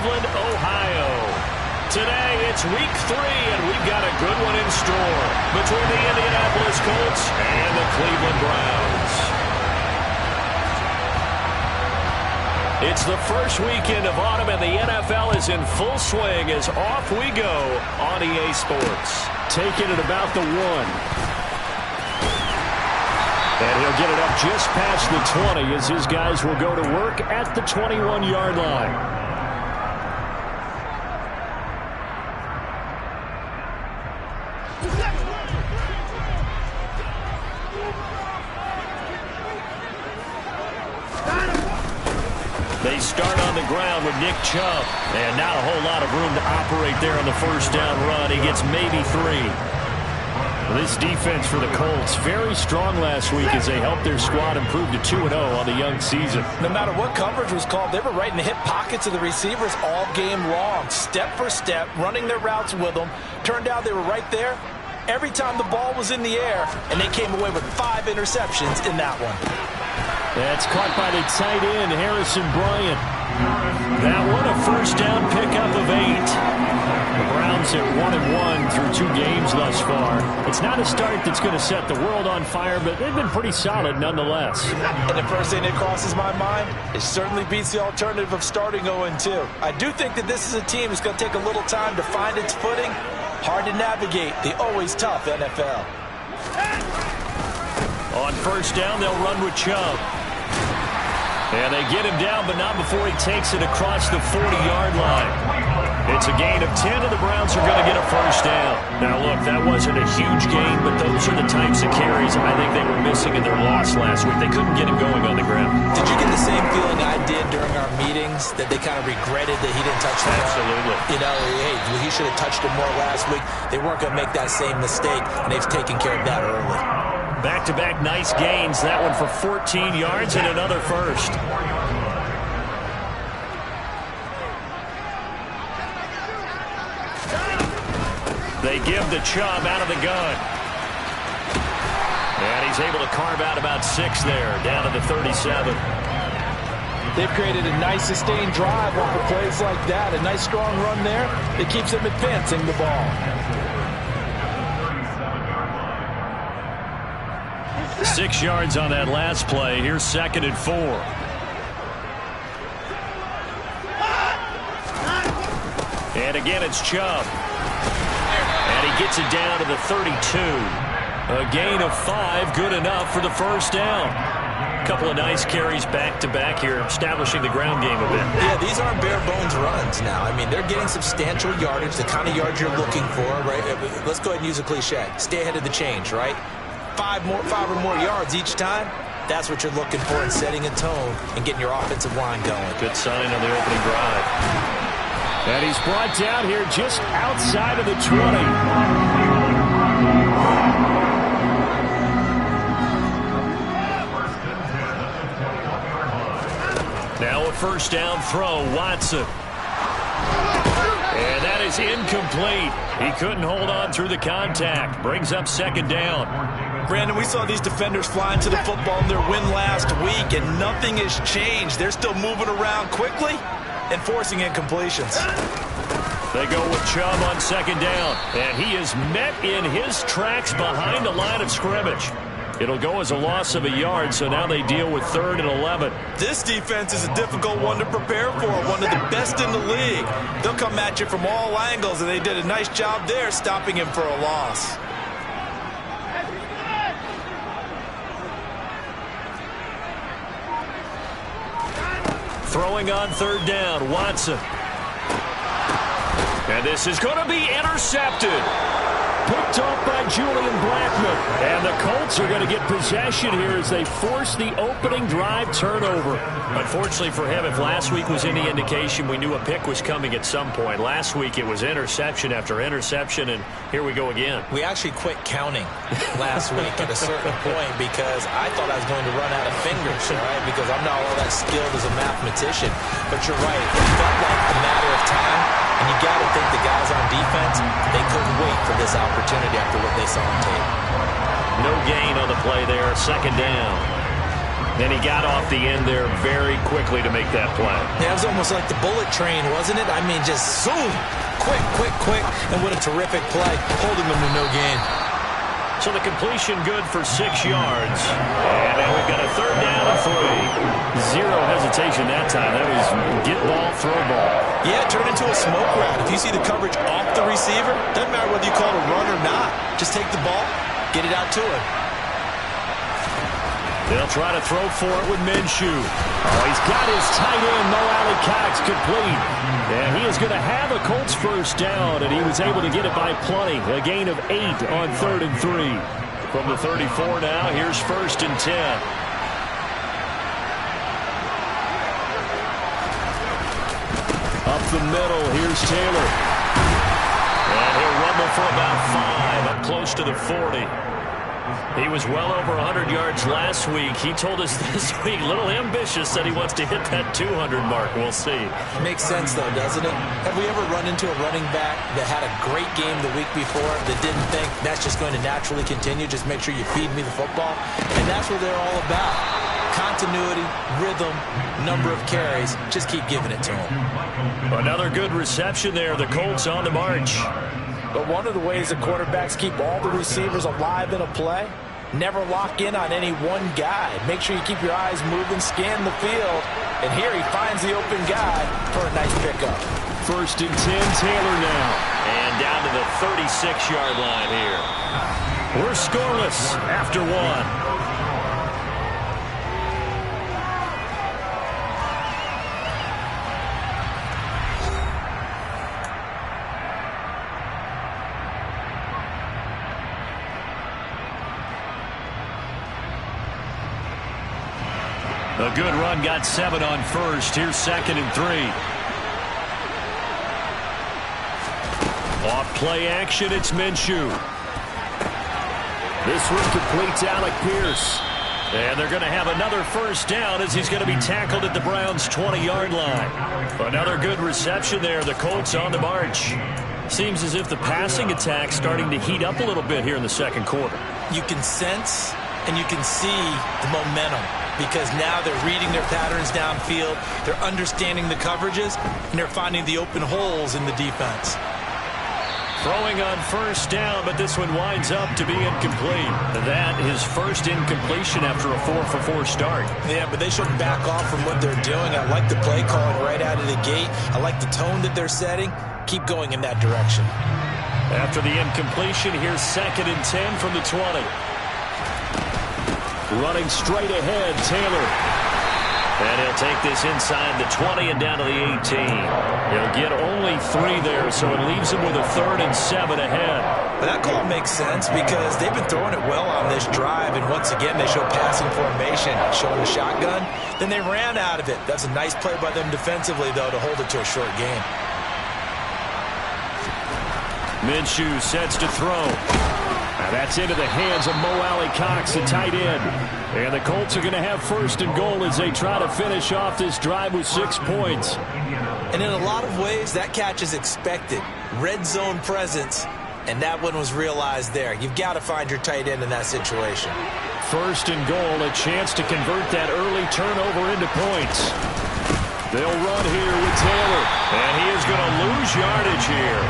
Cleveland, Ohio. Today, it's week 3, and we've got a good one in store between the Indianapolis Colts and the Cleveland Browns. It's the first weekend of autumn, and the NFL is in full swing as off we go on EA Sports. Taking it about the 1. And he'll get it up just past the 20 as his guys will go to work at the 21-yard line. They start on the ground with Nick Chubb. And not a whole lot of room to operate there on the first down run. He gets maybe 3. This defense for the Colts, very strong last week as they helped their squad improve to 2-0 on the young season. No matter what coverage was called, they were right in the hip pockets of the receivers all game long. Step for step, running their routes with them. Turned out they were right there every time the ball was in the air, and they came away with 5 interceptions in that one. That's caught by the tight end, Harrison Bryant. That one a first down pickup of 8. The Browns are 1-1 through 2 games thus far. It's not a start that's going to set the world on fire, but they've been pretty solid nonetheless. And the first thing that crosses my mind, it certainly beats the alternative of starting 0-2. I do think that this is a team that's going to take a little time to find its footing. Hard to navigate the always tough NFL. On first down, they'll run with Chubb. And they get him down, but not before he takes it across the 40-yard line. It's a gain of 10, and the Browns are going to get a first down. Now, look, that wasn't a huge gain, but those are the types of carries I think they were missing in their loss last week. They couldn't get him going on the ground. Did you get the same feeling I did during our meetings, that they kind of regretted that he didn't touch the ball? Absolutely. You know, hey, he should have touched it more last week. They weren't going to make that same mistake, and they've taken care of that early. Back-to-back nice gains. That one for 14 yards and another first. They give the Chubb out of the gun. And he's able to carve out about 6 there, down to the 37. They've created a nice sustained drive off of plays like that. A nice strong run there that keeps them advancing the ball. 6 yards on that last play. Here's 2nd and 4. And again, it's Chubb. And he gets it down to the 32. A gain of 5, good enough for the first down. A couple of nice carries back-to-back here, establishing the ground game a bit. Yeah, these aren't bare-bones runs now. I mean, they're getting substantial yardage, the kind of yards you're looking for, right? Let's go ahead and use a cliche. Stay ahead of the change, right? 5 or more yards each time. That's what you're looking for in setting a tone and getting your offensive line going. Good sign on the opening drive. And he's brought down here just outside of the 20. Now a first down throw, Watson. And that is incomplete. He couldn't hold on through the contact. Brings up 2nd down. Brandon, we saw these defenders flying to the football in their win last week, and nothing has changed. They're still moving around quickly and forcing incompletions. They go with Chubb on 2nd down, and he is met in his tracks behind the line of scrimmage. It'll go as a loss of a yard, so now they deal with 3rd and 11. This defense is a difficult one to prepare for, one of the best in the league. They'll come at you from all angles, and they did a nice job there stopping him for a loss. Throwing on 3rd down, Watson. And this is going to be intercepted. Picked off by Julian Blackmon. And the Colts are going to get possession here as they force the opening drive turnover. Unfortunately for him, if last week was any indication, we knew a pick was coming at some point. Last week it was interception after interception, and here we go again. We actually quit counting last week at a certain point because I thought I was going to run out of fingers, right? Because I'm not all that skilled as a mathematician. But you're right. It felt like a matter of time. And you got to think the guys on defense, they couldn't wait for this opportunity after what they saw on tape. No gain on the play there, 2nd down. And he got off the end there very quickly to make that play. Yeah, it was almost like the bullet train, wasn't it? I mean, just zoom, quick, and what a terrific play, holding them to no gain. So the completion good for 6 yards. And now we've got a 3rd down and 3. Zero hesitation that time. That was get ball, throw ball. Yeah, turn into a smoke route. If you see the coverage off the receiver, doesn't matter whether you call it a run or not. Just take the ball, get it out to him. They'll try to throw for it with Minshew. Oh, he's got his tight end, Mo Alley-Cox, complete. And he is going to have a Colts 1st down, and he was able to get it by plenty. A gain of 8 on 3rd and 3. From the 34 now, here's 1st and 10. Up the middle, here's Taylor. And he'll rumble for about 5, up close to the 40. He was well over 100 yards last week. He told us this week, a little ambitious, that he wants to hit that 200 mark. We'll see. Makes sense, though, doesn't it? Have we ever run into a running back that had a great game the week before that didn't think that's just going to naturally continue? Just make sure you feed me the football. And that's what they're all about. Continuity, rhythm, number of carries. Just keep giving it to him. Another good reception there. The Colts on the march. But one of the ways the quarterbacks keep all the receivers alive in a play, never lock in on any one guy. Make sure you keep your eyes moving, scan the field. And here he finds the open guy for a nice pickup. 1st and 10, Taylor now. And down to the 36-yard line here. We're scoreless after 1. A good run, got 7 on 1st. Here's 2nd and 3. Off play action, it's Minshew. This one completes Alec Pierce. And they're going to have another 1st down as he's going to be tackled at the Browns' 20-yard line. Another good reception there. The Colts on the march. Seems as if the passing attack's starting to heat up a little bit here in the 2nd quarter. You can sense and you can see the momentum, because now they're reading their patterns downfield, they're understanding the coverages, and they're finding the open holes in the defense. Throwing on 1st down, but this one winds up to be incomplete. That is 1st incompletion after a 4-for-4 start. Yeah, but they shouldn't back off from what they're doing. I like the play calling right out of the gate. I like the tone that they're setting. Keep going in that direction. After the incompletion, here's 2nd and 10 from the 20. Running straight ahead, Taylor. And he'll take this inside the 20 and down to the 18. He'll get only 3 there, so it leaves him with a 3rd and 7 ahead. But that call makes sense because they've been throwing it well on this drive, and once again they show passing formation, showing the shotgun. Then they ran out of it. That's a nice play by them defensively, though, to hold it to a short game. Minshew sets to throw. Now that's into the hands of Mo Alley-Cox, the tight end. And the Colts are going to have 1st and goal as they try to finish off this drive with 6 points. And in a lot of ways, that catch is expected. Red zone presence, and that one was realized there. You've got to find your tight end in that situation. 1st and goal, a chance to convert that early turnover into points. They'll run here with Taylor, and he is going to lose yardage here.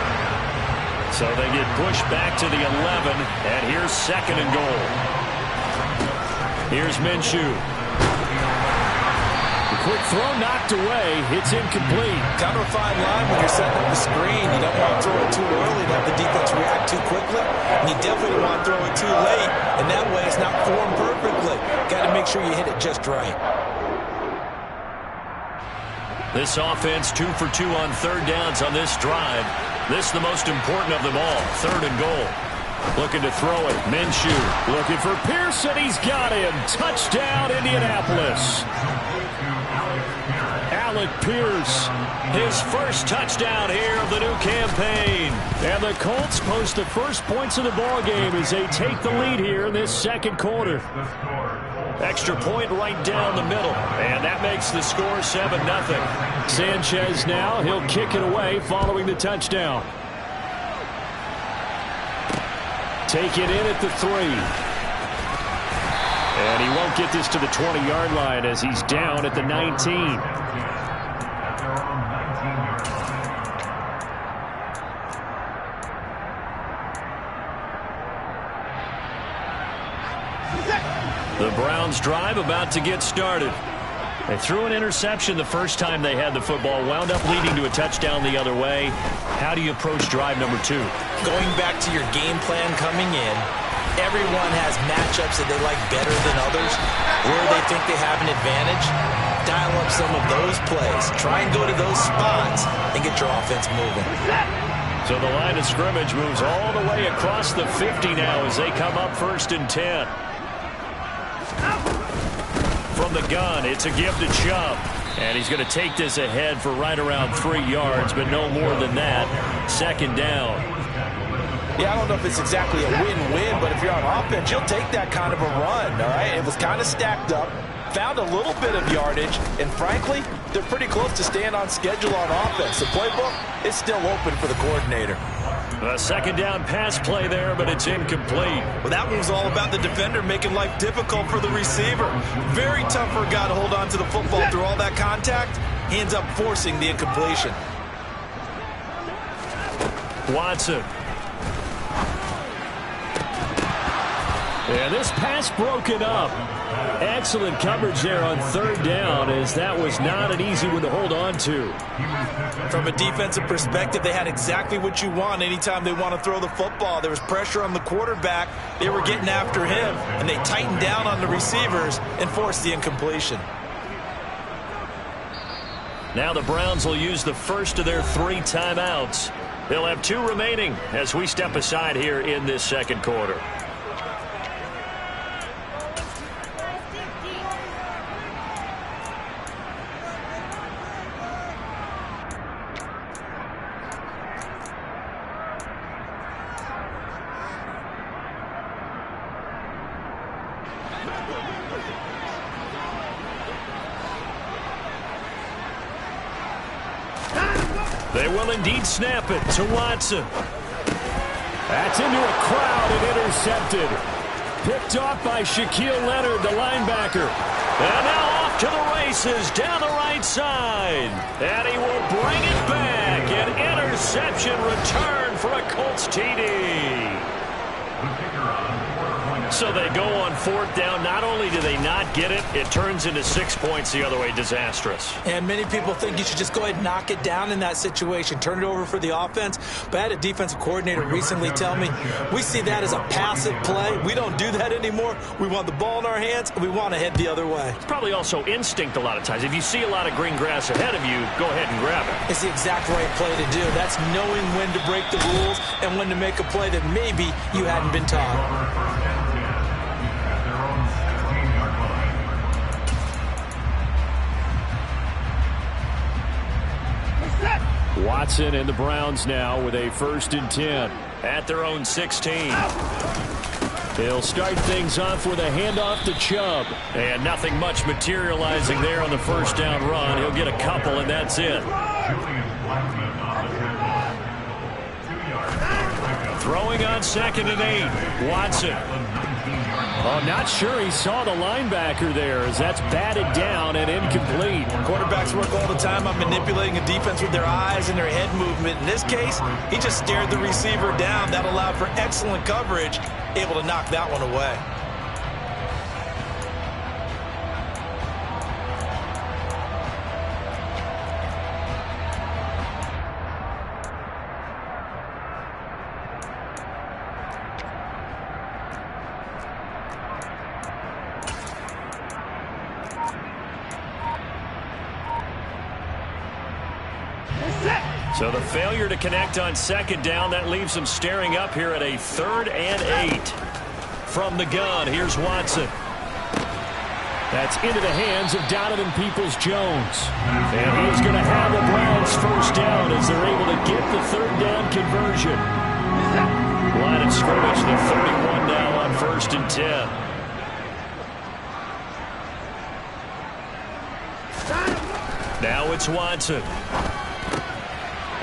So they get pushed back to the 11, and here's 2nd and goal. Here's Minshew. The quick throw knocked away. It's incomplete. Kind of a fine line when you're setting up the screen. You don't want to throw it too early and have the defense react too quickly. And you definitely don't want to throw it too late. And that way it's not formed perfectly. Got to make sure you hit it just right. This offense 2 for 2 on 3rd downs on this drive. This is the most important of them all. 3rd and goal. Looking to throw it. Minshew looking for Pearson. He's got him. Touchdown, Indianapolis. Alec Pierce, his 1st touchdown here of the new campaign. And the Colts post the 1st points of the ballgame as they take the lead here in this 2nd quarter. Extra point right down the middle. And that makes the score 7-0. Sanchez now, he'll kick it away following the touchdown. Take it in at the 3. And he won't get this to the 20-yard line as he's down at the 19. The Browns drive about to get started. They threw an interception the first time they had the football, wound up leading to a touchdown the other way. How do you approach drive number 2? Going back to your game plan coming in, everyone has matchups that they like better than others. Where they think they have an advantage, dial up some of those plays. Try and go to those spots and get your offense moving. So the line of scrimmage moves all the way across the 50 now as they come up 1st and 10. From the gun, it's a give to Chubb. And he's going to take this ahead for right around 3 yards, but no more than that. 2nd down. Yeah, I don't know if it's exactly a win-win, but if you're on offense, you'll take that kind of a run, all right? It was kind of stacked up, found a little bit of yardage, and frankly, they're pretty close to staying on schedule on offense. The playbook is still open for the coordinator. A 2nd down pass play there, but it's incomplete. Well, that one's all about the defender making life difficult for the receiver. Very tough for a guy to hold on to the football through all that contact. He ends up forcing the incompletion. Watson. And this pass broken up. Excellent coverage there on 3rd down, as that was not an easy one to hold on to. From a defensive perspective, they had exactly what you want anytime they want to throw the football. There was pressure on the quarterback. They were getting after him, and they tightened down on the receivers and forced the incompletion. Now the Browns will use the first of their 3 timeouts. They'll have 2 remaining as we step aside here in this 2nd quarter. They will indeed snap it to Watson. That's into a crowd and intercepted. Picked off by Shaquille Leonard, the linebacker. And now off to the races down the right side. And he will bring it back. An interception return for a Colts TD. So they go on 4th down. Not only do they not get it, it turns into 6 points the other way. Disastrous. And many people think you should just go ahead and knock it down in that situation. Turn it over for the offense. But I had a defensive coordinator recently tell me, we see that as a passive play. We don't do that anymore. We want the ball in our hands, and we want to head the other way. It's probably also instinct a lot of times. If you see a lot of green grass ahead of you, go ahead and grab it. It's the exact right play to do. That's knowing when to break the rules and when to make a play that maybe you hadn't been taught. Watson and the Browns now with a 1st and 10 at their own 16. They'll start things off with a handoff to Chubb. And nothing much materializing there on the 1st down run. He'll get a couple, and that's it. Throwing on 2nd and 8. Watson. Oh, not sure he saw the linebacker there, as that's batted down and incomplete. Quarterbacks work all the time on manipulating a defense with their eyes and their head movement. In this case, he just stared the receiver down. That allowed for excellent coverage, able to knock that one away. So the failure to connect on 2nd down, that leaves them staring up here at a 3rd and 8. From the gun, here's Watson. That's into the hands of Donovan Peoples-Jones. And he's going to have the Browns 1st down as they're able to get the 3rd down conversion. Line of scrimmage, the 31 now on 1st and 10. Now it's Watson.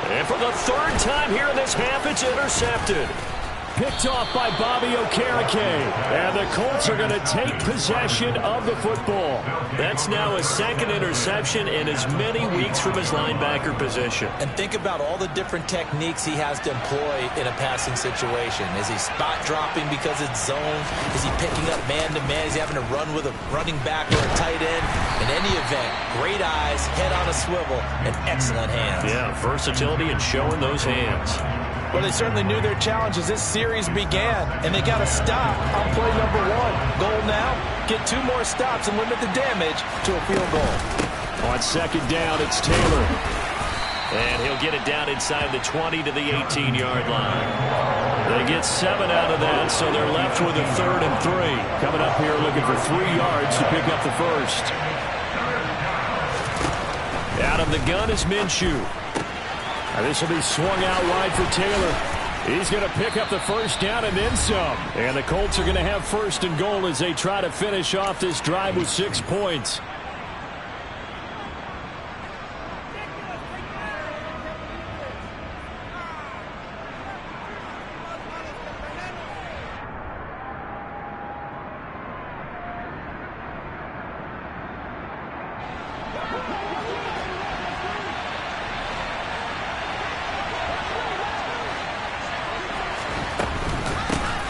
And for the 3rd time here in this half, it's intercepted. picked off by Bobby Okereke. And the Colts are going to take possession of the football. That's now his second interception in as many weeks from his linebacker position. And think about all the different techniques he has to employ in a passing situation. Is he spot dropping because it's zone? Is he picking up man-to-man? Is he having to run with a running back or a tight end? In any event, great eyes, head on a swivel, and excellent hands. Yeah, versatility and showing those hands. Well, they certainly knew their challenge as this series began, and they got to stop on play number 1. Goal now, get 2 more stops and limit the damage to a field goal. On second down, it's Taylor. And he'll get it down inside the 20 to the 18-yard line. They get 7 out of that, so they're left with a 3rd and 3. Coming up here looking for 3 yards to pick up the first. Out of the gun is Minshew. This will be swung out wide for Taylor. He's going to pick up the first down and then some. And the Colts are going to have 1st and goal as they try to finish off this drive with 6 points.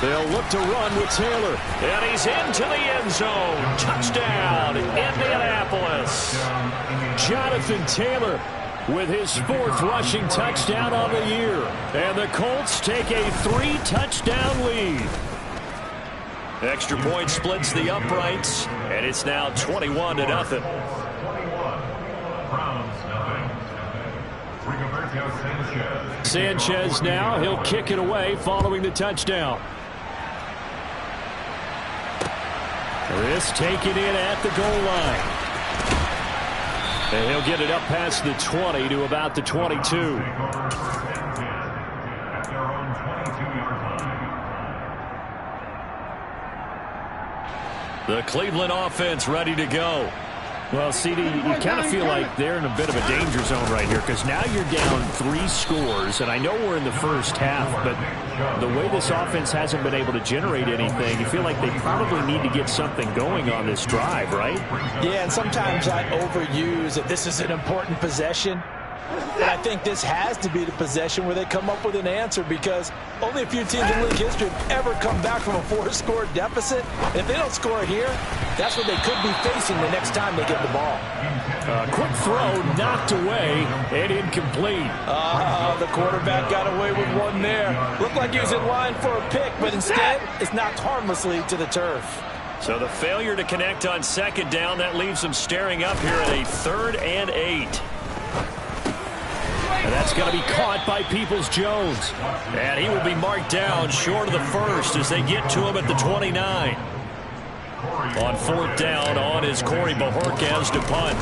They'll look to run with Taylor. And he's into the end zone. Touchdown, Indianapolis. Jonathan Taylor with his 4th rushing touchdown on the year. And the Colts take a 3-touchdown lead. Extra point splits the uprights. And it's now 21-0. Sanchez now. He'll kick it away following the touchdown. This taken in at the goal line. And he'll get it up past the 20 to about the 22. The Cleveland offense ready to go. Well, CD, you kind of feel like they're in a bit of a danger zone right here because now you're down 3 scores, and I know we're in the first half, but the way this offense hasn't been able to generate anything, you feel like they probably need to get something going on this drive, right? Yeah, and sometimes I overuse that this is an important possession. But I think this has to be the possession where they come up with an answer because only a few teams in league history have ever come back from a 4-score deficit. And if they don't score here, that's what they could be facing the next time they get the ball. Quick throw knocked away and incomplete. The quarterback got away with one there. Looked like he was in line for a pick, but instead it's knocked harmlessly to the turf. So the failure to connect on second down, that leaves them staring up here at a 3rd and 8. And that's going to be caught by Peoples-Jones. And he will be marked down short of the first as they get to him at the 29. On 4th down, on is Corey Bojorquez to punt.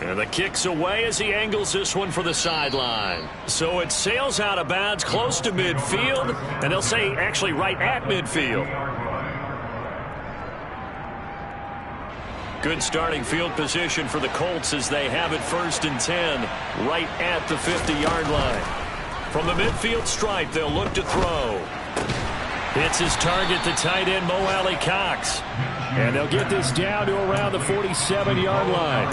And the kick's away as he angles this one for the sideline. So it sails out of bounds close to midfield, and they'll say actually right at midfield. Good starting field position for the Colts as they have it 1st and 10 right at the 50-yard line. From the midfield stripe, they'll look to throw. Hits his target, the tight end, Mo Alley-Cox. And they'll get this down to around the 47-yard line.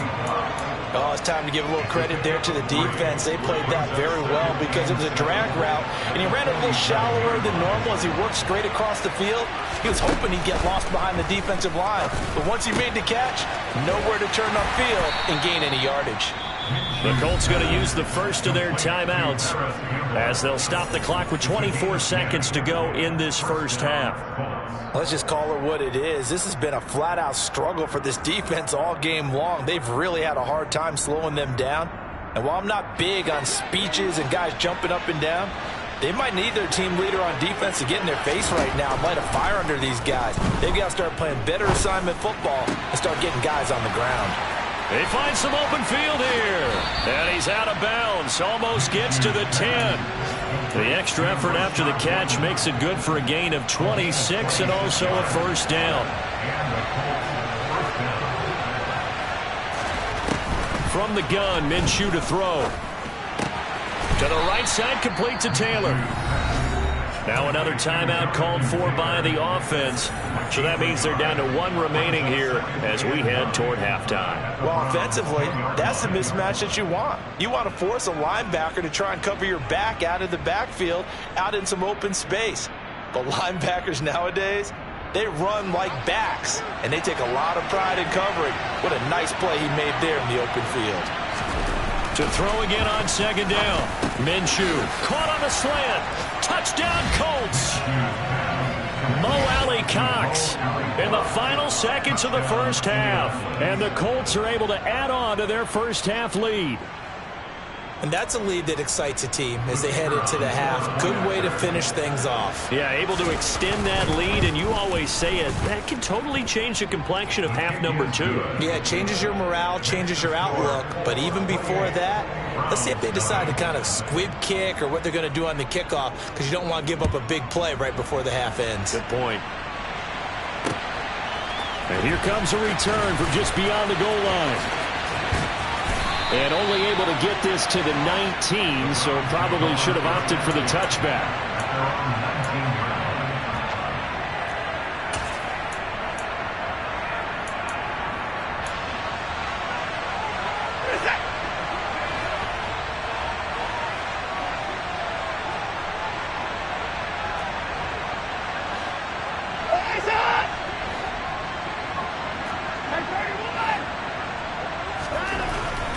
Oh, it's time to give a little credit there to the defense. They played that very well because it was a drag route, and he ran a little shallower than normal as he worked straight across the field. He was hoping he'd get lost behind the defensive line, but once he made the catch, nowhere to turn upfield and gain any yardage. The Colts going to use the first of their timeouts as they'll stop the clock with 24 seconds to go in this first half. Let's just call it what it is. This has been a flat-out struggle for this defense all game long. They've really had a hard time slowing them down. And while I'm not big on speeches and guys jumping up and down, they might need their team leader on defense to get in their face right now and light a fire under these guys. They've got to start playing better assignment football and start getting guys on the ground. They find some open field here. And he's out of bounds. Almost gets to the 10. The extra effort after the catch makes it good for a gain of 26 and also a first down. From the gun, Minshew to throw. To the right side, complete to Taylor. Now another timeout called for by the offense. So that means they're down to 1 remaining here as we head toward halftime. Well, offensively, that's the mismatch that you want. You want to force a linebacker to try and cover your back out of the backfield, out in some open space. But linebackers nowadays, they run like backs, and they take a lot of pride in covering. What a nice play he made there in the open field. To throw again on second down. Minshew caught on the slant. Touchdown Colts. Mo Alley-Cox in the final seconds of the first half. And the Colts are able to add on to their first half lead. And that's a lead that excites a team as they head into the half. Good way to finish things off. Yeah, able to extend that lead, and you always say it, that can totally change the complexion of half number 2. Yeah, it changes your morale, changes your outlook. But even before that, let's see if they decide to kind of squib kick or what they're going to do on the kickoff, because you don't want to give up a big play right before the half ends. Good point. And here comes a return from just beyond the goal line. And only able to get this to the 19, so probably should have opted for the touchback.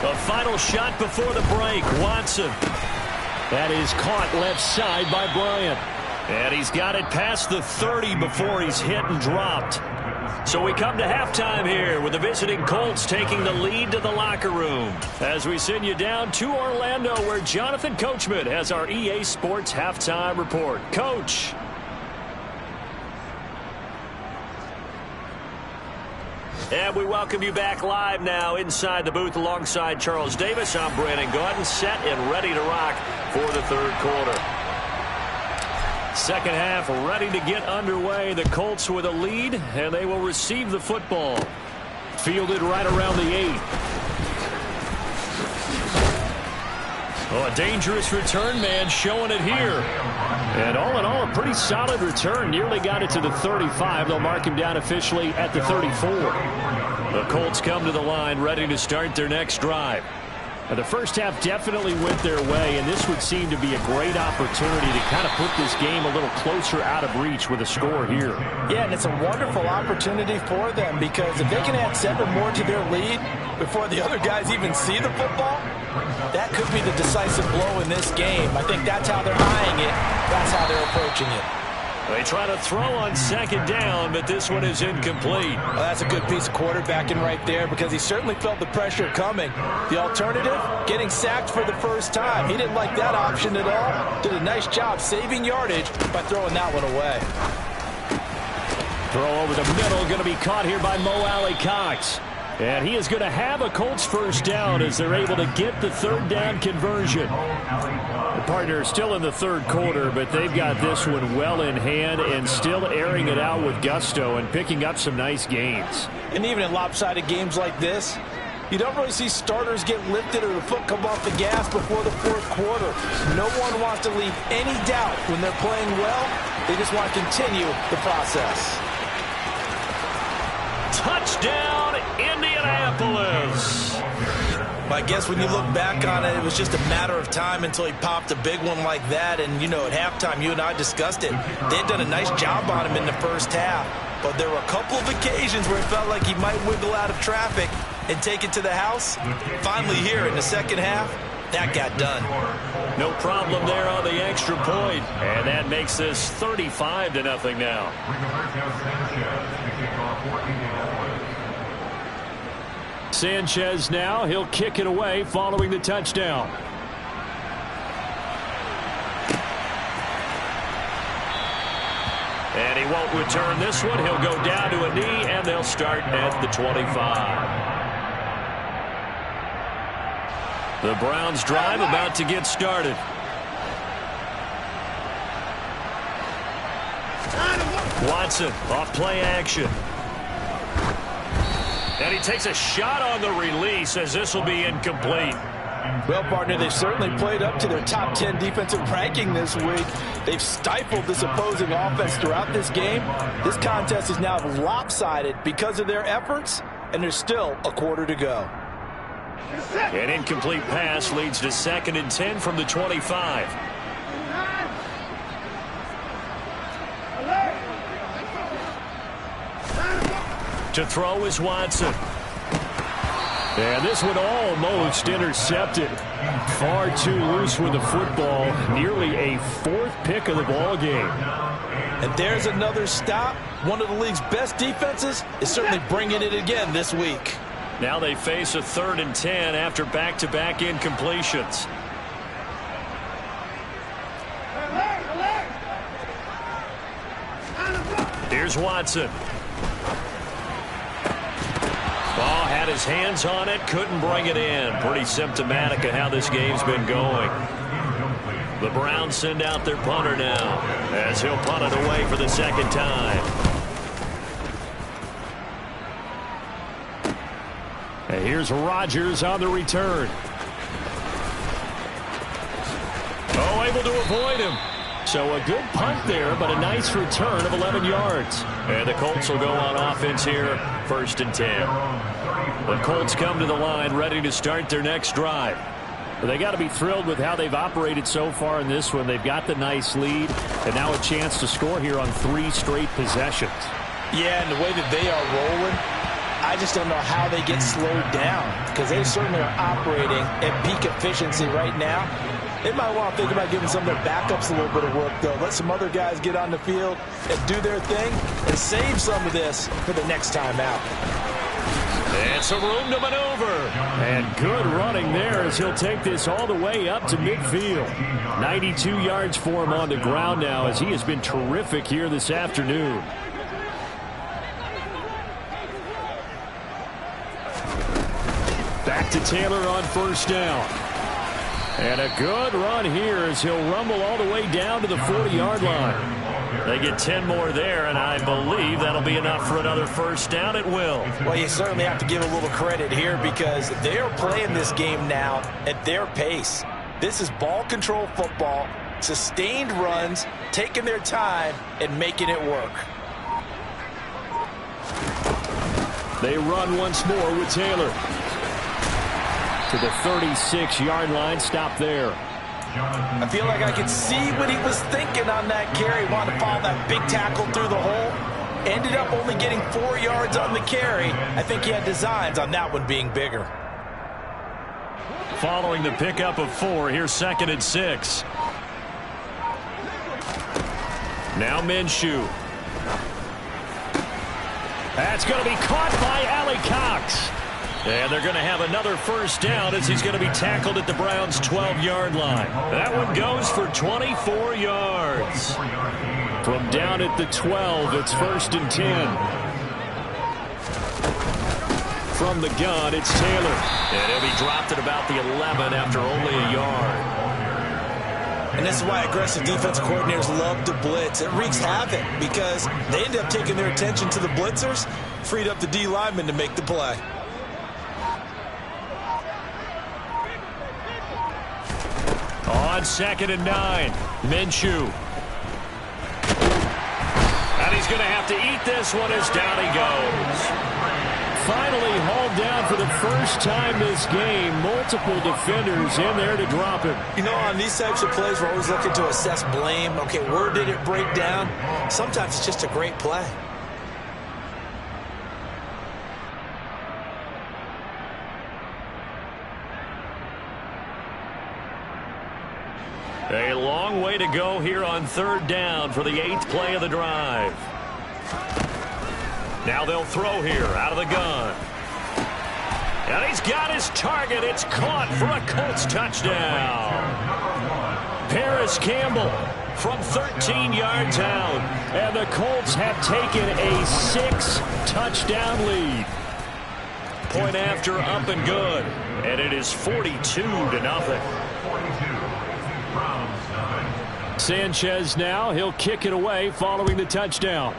The final shot before the break. Watson. That is caught left side by Bryant. And he's got it past the 30 before he's hit and dropped. So we come to halftime here with the visiting Colts taking the lead to the locker room. As we send you down to Orlando where Jonathan Coachman has our EA Sports halftime report. Coach. And we welcome you back live now inside the booth alongside Charles Davis. I'm Brandon Gaudin, set and ready to rock for the third quarter. Second half ready to get underway. The Colts with a lead, and they will receive the football. Fielded right around the 8. Oh, a dangerous return man showing it here. And all in all, a pretty solid return. Nearly got it to the 35. They'll mark him down officially at the 34. The Colts come to the line ready to start their next drive. Now, the first half definitely went their way, and this would seem to be a great opportunity to kind of put this game a little closer out of reach with a score here. Yeah, and it's a wonderful opportunity for them because if they can add 7 more to their lead before the other guys even see the football, that could be the decisive blow in this game. I think that's how they're eyeing it. That's how they're approaching it. They try to throw on second down, but this one is incomplete. Well, that's a good piece of quarterbacking right there because he certainly felt the pressure coming. The alternative, getting sacked for the first time. He didn't like that option at all. Did a nice job saving yardage by throwing that one away. Throw over the middle, going to be caught here by Mo Alley-Cox. And he is going to have a Colts first down as they're able to get the third down conversion. The partner is still in the third quarter, but they've got this one well in hand and still airing it out with gusto and picking up some nice gains. And even in lopsided games like this, you don't really see starters get lifted or the foot come off the gas before the fourth quarter. No one wants to leave any doubt when they're playing well. They just want to continue the process. Touchdown, Indianapolis. I guess when you look back on it, it was just a matter of time until he popped a big one like that. And, you know, at halftime, you and I discussed it. They had done a nice job on him in the first half. But there were a couple of occasions where it felt like he might wiggle out of traffic and take it to the house. Finally here in the second half, that got done. No problem there on the extra point. And that makes this 35-0 now. Sanchez now, he'll kick it away following the touchdown. And he won't return this one. He'll go down to a knee, and they'll start at the 25. The Browns drive about to get started. Watson off play action. And he takes a shot on the release as this will be incomplete. Well, partner, they've certainly played up to their top 10 defensive ranking this week. They've stifled this opposing offense throughout this game. This contest is now lopsided because of their efforts, and there's still a quarter to go. An incomplete pass leads to 2nd and 10 from the 25. To throw is Watson. And this one almost intercepted. Far too loose with the football. Nearly a 4th pick of the ball game. And there's another stop. One of the league's best defenses is certainly bringing it again this week. Now they face a 3rd and 10 after back-to-back incompletions. Here's Watson. Ball had his hands on it, couldn't bring it in. Pretty symptomatic of how this game's been going. The Browns send out their punter now, as he'll punt it away for the 2nd time. And here's Rodgers on the return. Oh, able to avoid him. So a good punt there, but a nice return of 11 yards. And the Colts will go on offense here, 1st and 10. The Colts come to the line ready to start their next drive. But they got to be thrilled with how they've operated so far in this one. They've got the nice lead, and now a chance to score here on 3 straight possessions. Yeah, and the way that they are rolling, I just don't know how they get slowed down, because they certainly are operating at peak efficiency right now. They might want to think about giving some of their backups a little bit of work, though. Let some other guys get on the field and do their thing and save some of this for the next time out. And some room to maneuver. And good running there as he'll take this all the way up to midfield. 92 yards for him on the ground now as he has been terrific here this afternoon. Back to Taylor on 1st down. And a good run here as he'll rumble all the way down to the 40-yard line. They get 10 more there, and I believe that'll be enough for another 1st down at will. Well, you certainly have to give a little credit here because they're playing this game now at their pace. This is ball control football, sustained runs, taking their time, and making it work. They run once more with Taylor. To the 36-yard line, stop there. I feel like I could see what he was thinking on that carry. Wanted to follow that big tackle through the hole. Ended up only getting 4 yards on the carry. I think he had designs on that one being bigger. Following the pickup of 4, here's 2nd and 6. Now Minshew. That's going to be caught by Allie Cox. And they're going to have another 1st down as he's going to be tackled at the Browns' 12-yard line. That one goes for 24 yards. From down at the 12, it's 1st and 10. From the gun, it's Taylor. And he'll be dropped at about the 11 after only a yard. And this is why aggressive defensive coordinators love to blitz. It wreaks havoc because they end up taking their attention to the blitzers, freed up the D lineman to make the play. On 2nd and 9, Minshew. And he's going to have to eat this one as down he goes. Finally hauled down for the 1st time this game. Multiple defenders in there to drop him. You know, on these types of plays, we're always looking to assess blame. Okay, where did it break down? Sometimes it's just a great play. A long way to go here on 3rd down for the 8th play of the drive. Now they'll throw here out of the gun. And he's got his target. It's caught for a Colts touchdown. Paris Campbell from 13 yards out. And the Colts have taken a 6-touchdown lead. Point after, up and good. And it is 42-0. Sanchez now, he'll kick it away following the touchdown.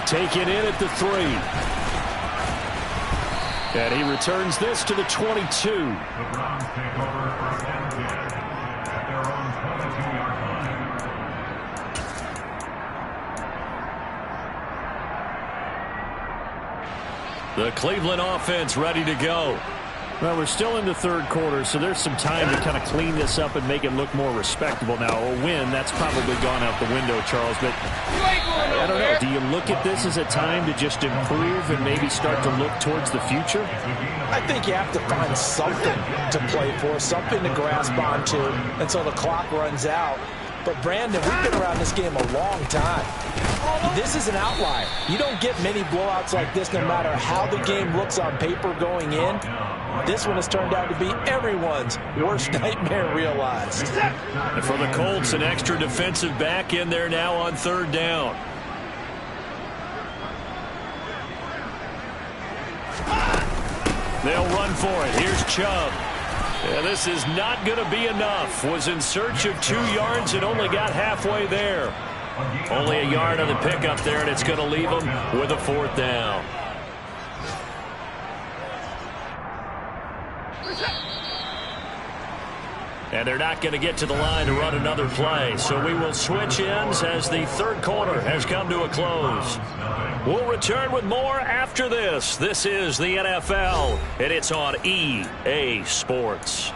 Taken in at the 3. And he returns this to the 22. The Browns take over first and 10 at their own 22-yard line. The Cleveland offense ready to go. Well, we're still in the third quarter, so there's some time to kind of clean this up and make it look more respectable. Now, a win, that's probably gone out the window, Charles, but I don't know. Do you look at this as a time to just improve and maybe start to look towards the future? I think you have to find something to play for, something to grasp onto until the clock runs out. But, Brandon, we've been around this game a long time. This is an outlier. You don't get many blowouts like this no matter how the game looks on paper going in. This one has turned out to be everyone's worst nightmare realized. And for the Colts, an extra defensive back in there now on third down. They'll run for it. Here's Chubb. Yeah, this is not going to be enough. Was in search of 2 yards and only got halfway there. Only a yard on the pickup there, and it's going to leave them with a 4th down. And they're not going to get to the line to run another play. So we will switch ends as the third quarter has come to a close. We'll return with more after this. This is the NFL, and it's on EA Sports.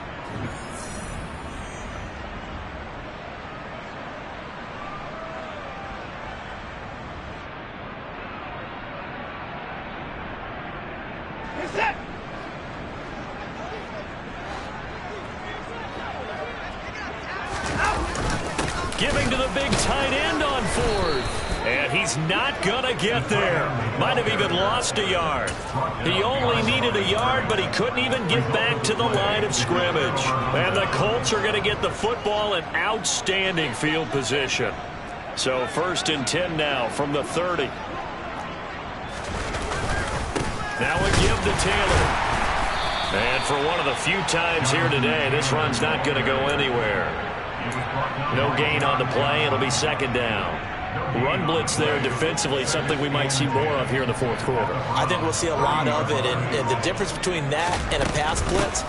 Giving to the big tight end on 4th. And he's not going to get there. Might have even lost a yard. He only needed a yard, but he couldn't even get back to the line of scrimmage. And the Colts are going to get the football in outstanding field position. So 1st and 10 now from the 30. Now a give to Taylor. And for one of the few times here today, this run's not going to go anywhere. No gain on the play. It'll be 2nd down. Run blitz there defensively, something we might see more of here in the 4th quarter. I think we'll see a lot of it, and the difference between that and a pass blitz,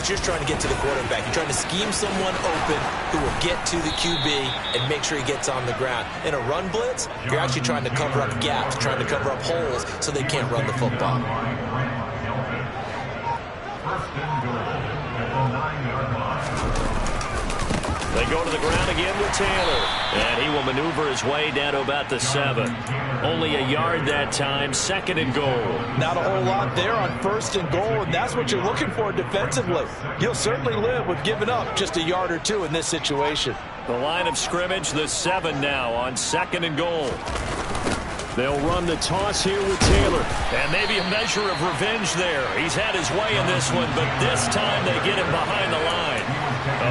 you're trying to get to the quarterback. You're trying to scheme someone open who will get to the QB and make sure he gets on the ground. In a run blitz, you're actually trying to cover up gaps, trying to cover up holes so they can't run the football. They go to the ground again with Taylor. And he will maneuver his way down to about the 7. Only a yard that time, 2nd and goal. Not a whole lot there on 1st and goal, and that's what you're looking for defensively. You'll certainly live with giving up just a yard or 2 in this situation. The line of scrimmage, the 7 now on 2nd and goal. They'll run the toss here with Taylor. And maybe a measure of revenge there. He's had his way in this one, but this time they get him behind the line.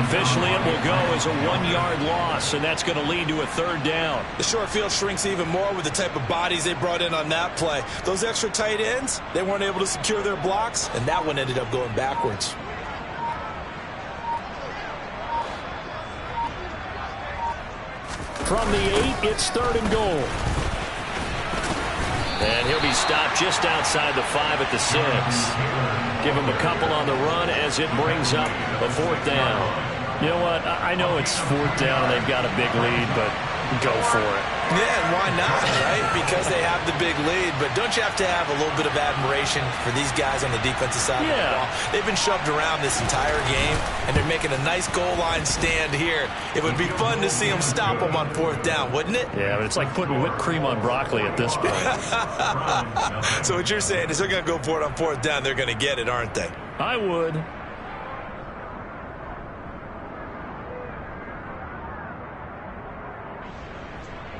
Officially, it will go as a 1-yard loss, and that's going to lead to a 3rd down. The short field shrinks even more with the type of bodies they brought in on that play. Those extra tight ends, they weren't able to secure their blocks, and that one ended up going backwards. From the 8, it's 3rd and goal. And he'll be stopped just outside the 5 at the 6. Give him a couple on the run as it brings up a 4th down. You know what? I know it's 4th down. They've got a big lead, but go for it. Yeah, and why not, right? Because they have the big lead. But don't you have to have a little bit of admiration for these guys on the defensive side of the ball? They've been shoved around this entire game, and they're making a nice goal line stand here. It would be fun to see them stop them on 4th down, wouldn't it? Yeah, but it's like putting whipped cream on broccoli at this point. So what you're saying is they're going to go for it on 4th down. They're going to get it, aren't they? I would.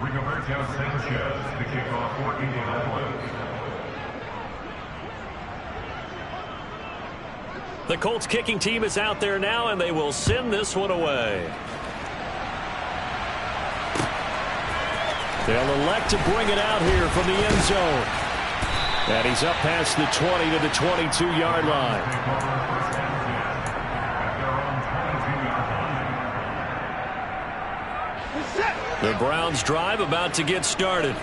Rigoberto Sanchez to kick off for Indianapolis. The Colts kicking team is out there now, and they will send this one away. They'll elect to bring it out here from the end zone. And he's up past the 20 to the 22-yard line. The Browns drive about to get started.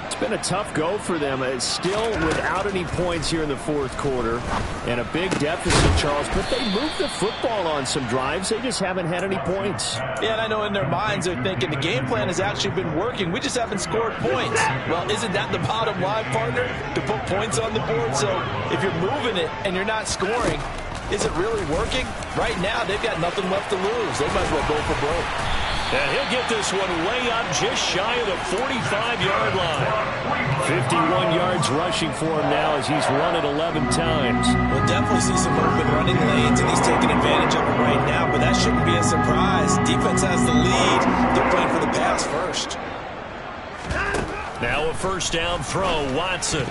It's been a tough go for them. It's still without any points here in the fourth quarter and a big deficit, Charles. But they moved the football on some drives. They just haven't had any points. Yeah, and I know in their minds they're thinking the game plan has actually been working. We just haven't scored points. Well, isn't that the bottom line, partner? To put points on the board? So if you're moving it and you're not scoring, is it really working? Right now, they've got nothing left to lose. They might as well go for broke. And he'll get this one way up just shy of the 45-yard line. 51 yards rushing for him now as he's run it 11 times. We'll definitely see some open running lanes, and he's taking advantage of it right now, but that shouldn't be a surprise. Defense has the lead. They're playing for the pass first. Now a first down throw, Watson.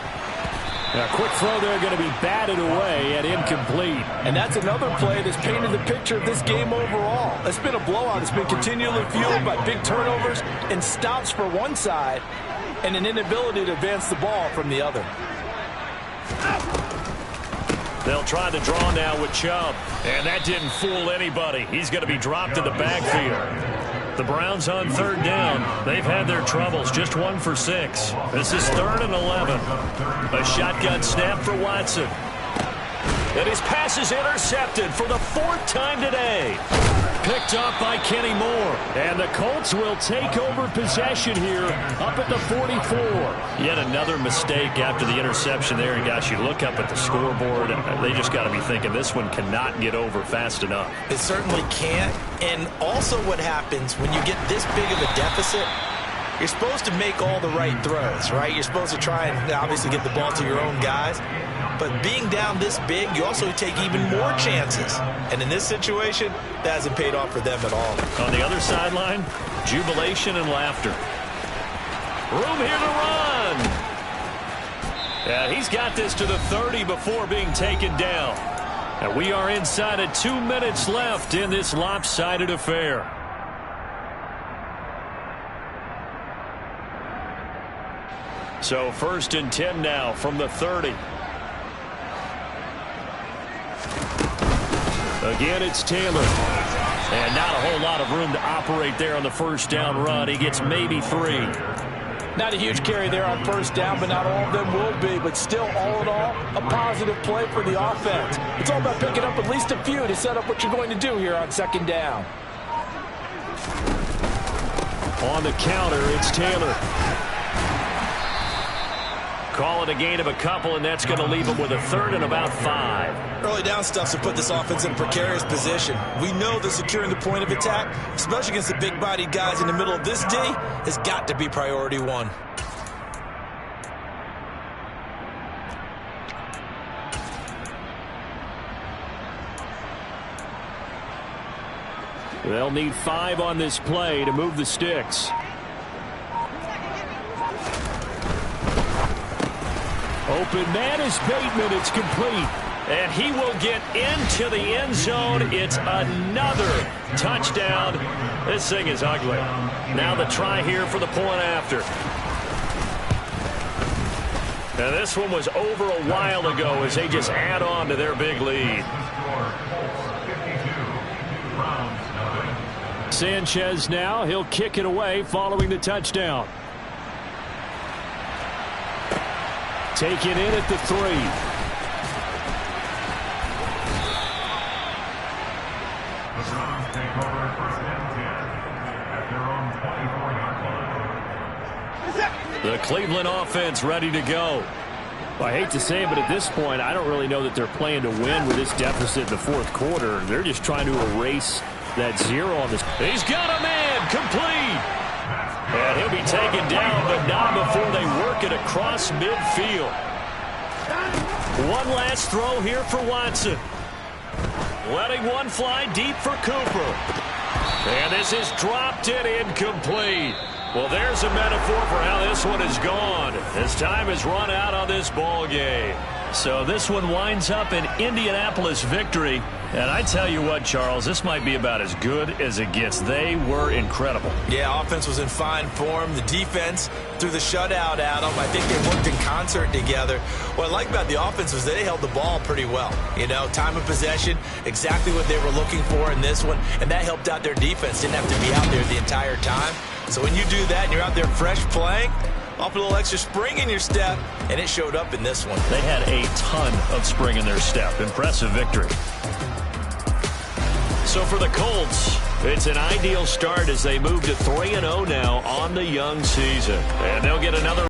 A quick throw there going to be batted away and incomplete. And that's another play that's painted the picture of this game overall. It's been a blowout. It's been continually fueled by big turnovers and stops for one side and an inability to advance the ball from the other. They'll try the draw now with Chubb. And that didn't fool anybody. He's going to be dropped in the backfield. The Browns on third down. They've had their troubles. Just 1 for 6. This is 3rd and 11. A shotgun snap for Watson. And his pass is intercepted for the 4th time today. Picked up by Kenny Moore. And the Colts will take over possession here up at the 44. Yet another mistake after the interception there. And gosh, you look up at the scoreboard, they just got to be thinking this one cannot get over fast enough. It certainly can't. And also what happens when you get this big of a deficit, you're supposed to make all the right throws, right? You're supposed to try and obviously get the ball to your own guys. But being down this big, you also take even more chances. And in this situation, that hasn't paid off for them at all. On the other sideline, jubilation and laughter. Room here to run. Yeah, he's got this to the 30 before being taken down. And we are inside of 2 minutes left in this lopsided affair. So 1st and 10 now from the 30. Again, it's Taylor. And not a whole lot of room to operate there on the first down run. He gets maybe 3. Not a huge carry there on first down, but not all of them will be. But still, all in all, a positive play for the offense. It's all about picking up at least a few to set up what you're going to do here on 2nd down. On the counter, it's Taylor. Call it a gain of a couple, and that's going to leave them with a 3rd and about 5. Early down stuff to put this offense in a precarious position. We know that securing the point of attack, especially against the big-bodied guys in the middle of this D, has got to be priority 1. They'll need 5 on this play to move the sticks. Open man is Bateman. It's complete. And he will get into the end zone. It's another touchdown. This thing is ugly. Now the try here for the point after. Now this one was over a while ago as they just add on to their big lead. Sanchez now. He'll kick it away following the touchdown. Taken in at the 3. The Browns take over 1st and 10 at their own 24-yard line. The Cleveland offense ready to go. Well, I hate to say it, but at this point, I don't really know that they're playing to win with this deficit in the 4th quarter. They're just trying to erase that 0 on this. He's got a man complete. And he'll be taken down, but not before they work it across midfield. One last throw here for Watson. Letting one fly deep for Cooper. And this is dropped and incomplete. Well, there's a metaphor for how this one is gone. As time has run out on this ball game. So this one winds up an Indianapolis victory. And I tell you what, Charles, this might be about as good as it gets. They were incredible. Yeah, offense was in fine form. The defense threw the shutout at them. I think they worked in concert together. What I like about the offense was they held the ball pretty well. You know, time of possession, exactly what they were looking for in this one. And that helped out their defense. Didn't have to be out there the entire time. So when you do that and you're out there fresh playing, Off a little extra spring in your step, and it showed up in this one. They had a ton of spring in their step. Impressive victory. So for the Colts, it's an ideal start as they move to 3-0 now on the young season. And they'll get another